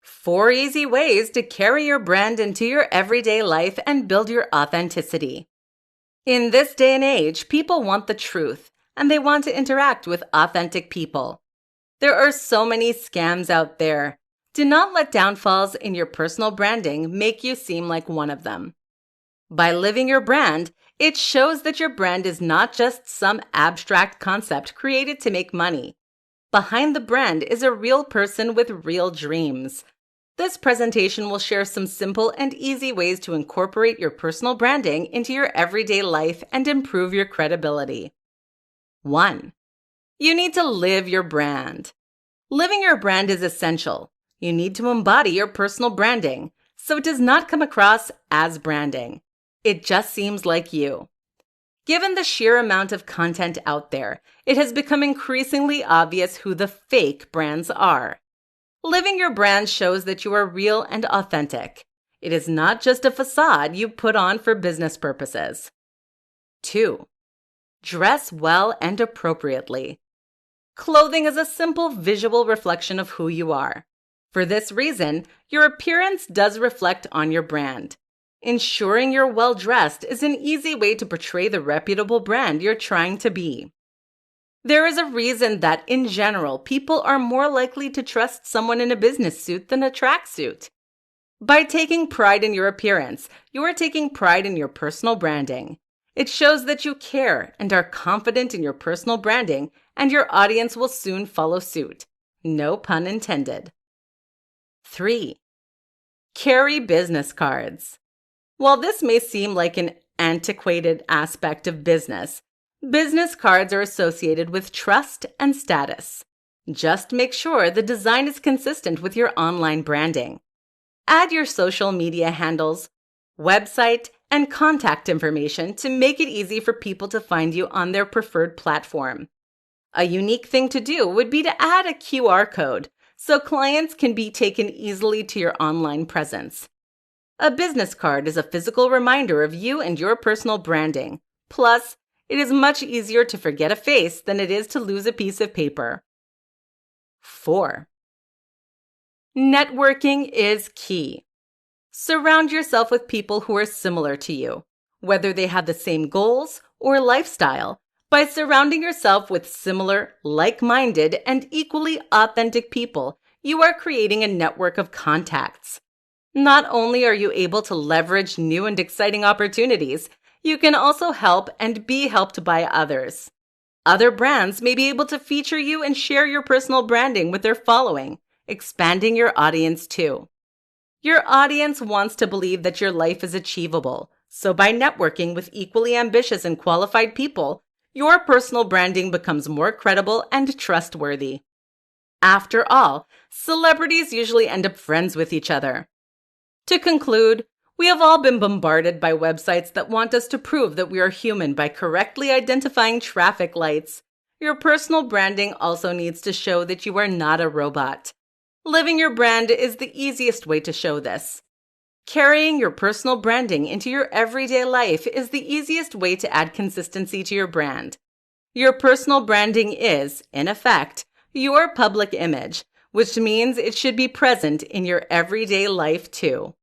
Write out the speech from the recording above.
4 easy ways to carry your brand into your everyday life and build your authenticity. In this day and age, people want the truth, and they want to interact with authentic people. There are so many scams out there. Do not let downfalls in your personal branding make you seem like one of them. By living your brand, it shows that your brand is not just some abstract concept created to make money. Behind the brand is a real person with real dreams. This presentation will share some simple and easy ways to incorporate your personal branding into your everyday life and improve your credibility. 1. You need to live your brand. Living your brand is essential. You need to embody your personal branding, so it does not come across as branding. It just seems like you. Given the sheer amount of content out there, it has become increasingly obvious who the fake brands are. Living your brand shows that you are real and authentic. It is not just a facade you put on for business purposes. 2. Dress well and appropriately. Clothing is a simple visual reflection of who you are. For this reason, your appearance does reflect on your brand. Ensuring you're well-dressed is an easy way to portray the reputable brand you're trying to be. There is a reason that, in general, people are more likely to trust someone in a business suit than a tracksuit. By taking pride in your appearance, you are taking pride in your personal branding. It shows that you care and are confident in your personal branding, and your audience will soon follow suit. No pun intended. 3. Carry business cards. While this may seem like an antiquated aspect of business cards are associated with trust and status. Just make sure the design is consistent with your online branding. Add your social media handles, website, and contact information to make it easy for people to find you on their preferred platform. A unique thing to do would be to add a QR code so clients can be taken easily to your online presence. A business card is a physical reminder of you and your personal branding. Plus, it is much easier to forget a face than it is to lose a piece of paper. 4. Networking is key. Surround yourself with people who are similar to you, whether they have the same goals or lifestyle. By surrounding yourself with similar, like-minded, and equally authentic people, you are creating a network of contacts. Not only are you able to leverage new and exciting opportunities, you can also help and be helped by others. Other brands may be able to feature you and share your personal branding with their following, expanding your audience too. Your audience wants to believe that your life is achievable, so by networking with equally ambitious and qualified people, your personal branding becomes more credible and trustworthy. After all, celebrities usually end up friends with each other. To conclude, we have all been bombarded by websites that want us to prove that we are human by correctly identifying traffic lights. Your personal branding also needs to show that you are not a robot. Living your brand is the easiest way to show this. Carrying your personal branding into your everyday life is the easiest way to add consistency to your brand. Your personal branding is, in effect, your public image, which means it should be present in your everyday life too.